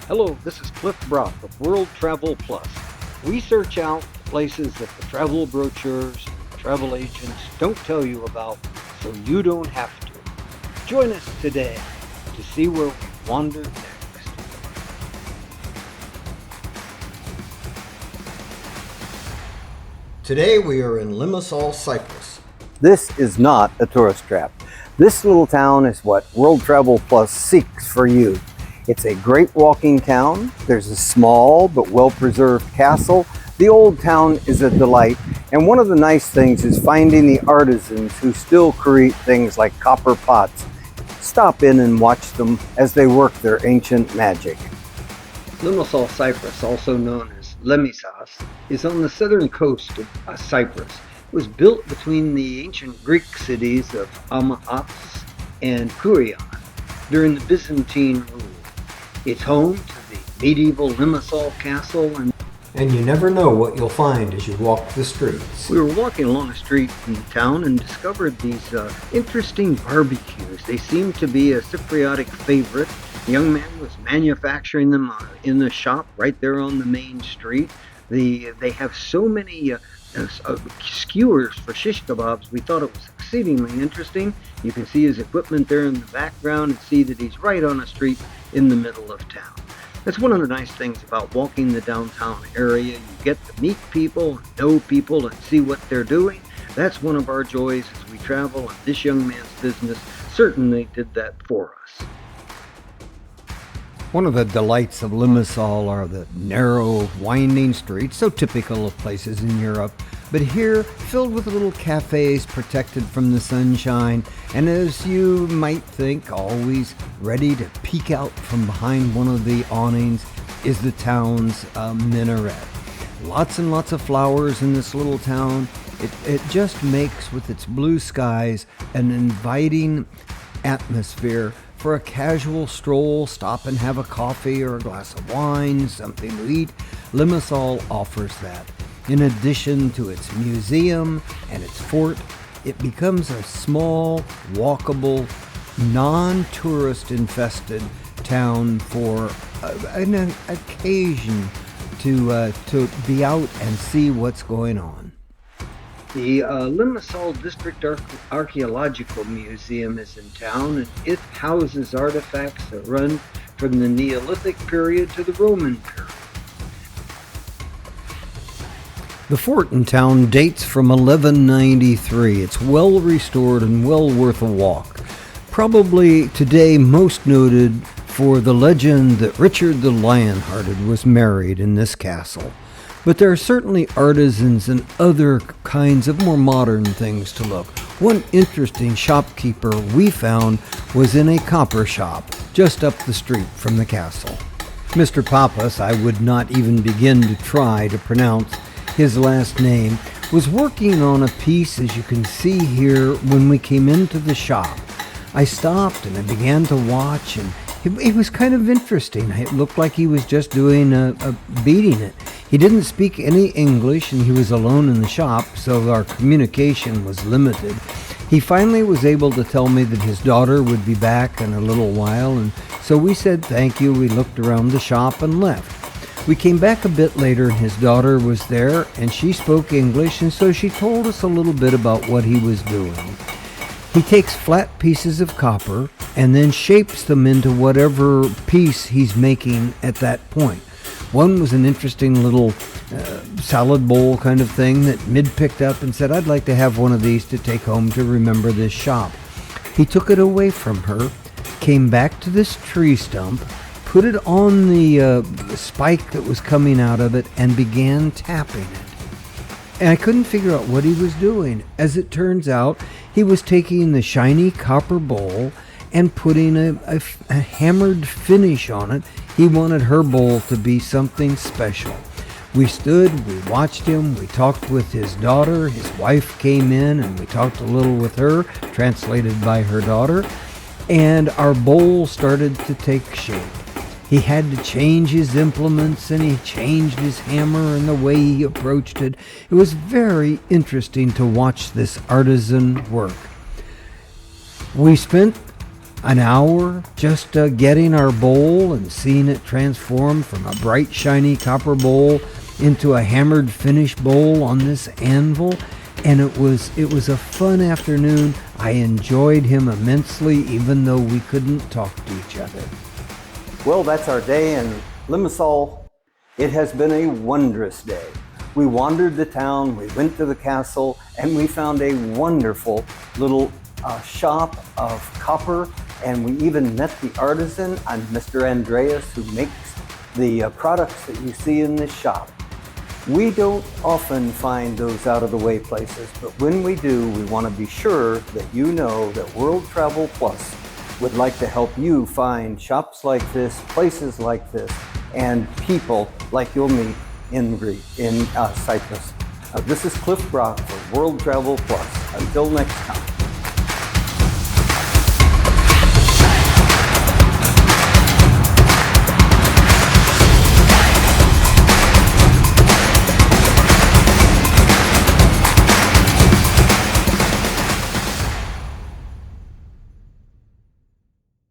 Hello, this is Cliff Brock of World Travel Plus. We search out places that the travel brochures and travel agents don't tell you about, so you don't have to. Join us today to see where we wander next. Today we are in Limassol, Cyprus. This is not a tourist trap. This little town is what World Travel Plus seeks for you. It's a great walking town. There's a small but well-preserved castle. The old town is a delight, and one of the nice things is finding the artisans who still create things like copper pots. Stop in and watch them as they work their ancient magic. Limassol, Cyprus, also known as Lemnisas, is on the southern coast of Cyprus. It was built between the ancient Greek cities of Amathus and Kurion during the Byzantine rule. It's home to the medieval Limassol Castle, And you never know what you'll find as you walk the streets. we were walking along a street in town and discovered these interesting barbecues. They seem to be a Cypriotic favorite. The young man was manufacturing them in the shop right there on the main street. They have so many skewers for shish kebabs. We thought it was exceedingly interesting. You can see his equipment there in the background and see that he's right on a street in the middle of town. That's one of the nice things about walking the downtown area. You get to meet people, know people, and see what they're doing. That's one of our joys as we travel, and this young man's business certainly did that for us. One of the delights of Limassol are the narrow, winding streets, so typical of places in Europe, but here filled with little cafes protected from the sunshine, and as you might think, always ready to peek out from behind one of the awnings is the town's minaret. Lots and lots of flowers in this little town. It just makes, with its blue skies, an inviting atmosphere for a casual stroll, stop and have a coffee or a glass of wine, something to eat. Limassol offers that. In addition to its museum and its fort, it becomes a small, walkable, non-tourist infested town for an occasion to be out and see what's going on. The Limassol District Archaeological Museum is in town, and it houses artifacts that run from the Neolithic period to the Roman period. The fort in town dates from 1193. It's well restored and well worth a walk. Probably today most noted for the legend that Richard the Lionhearted was married in this castle. But there are certainly artisans and other kinds of more modern things to look. One interesting shopkeeper we found was in a copper shop just up the street from the castle. Mr. Pappas, I would not even begin to try to pronounce his last name, was working on a piece, as you can see here, when we came into the shop. I stopped and I began to watch, and it was kind of interesting. It looked like he was just doing a beating it. He didn't speak any English, and he was alone in the shop, so our communication was limited. He finally was able to tell me that his daughter would be back in a little while, and so we said thank you. We looked around the shop and left. We came back a bit later, and his daughter was there, and she spoke English, and so she told us a little bit about what he was doing. He takes flat pieces of copper and then shapes them into whatever piece he's making at that point. One was an interesting little salad bowl kind of thing that Mid picked up and said, "I'd like to have one of these to take home to remember this shop." He took it away from her, came back to this tree stump, put it on the spike that was coming out of it, and began tapping it. And I couldn't figure out what he was doing. As it turns out, he was taking the shiny copper bowl and putting a hammered finish on it. He wanted her bowl to be something special. We stood, we watched him, we talked with his daughter. His wife came in and we talked a little with her, translated by her daughter, and our bowl started to take shape. He had to change his implements, and he changed his hammer and the way he approached it. It was very interesting to watch this artisan work. We spent an hour just getting our bowl and seeing it transform from a bright, shiny copper bowl into a hammered finish bowl on this anvil. And it was a fun afternoon. I enjoyed him immensely, even though we couldn't talk to each other. Well, that's our day in Limassol. It has been a wondrous day. We wandered the town, we went to the castle, and we found a wonderful little shop of copper, and we even met the artisan, Mr. Andreas, who makes the products that you see in this shop. We don't often find those out-of-the-way places, but when we do, we want to be sure that you know that World Travel Plus would like to help you find shops like this, places like this, and people like you'll meet in Cyprus. This is Cliff Brock for World Travel Plus. Until next time.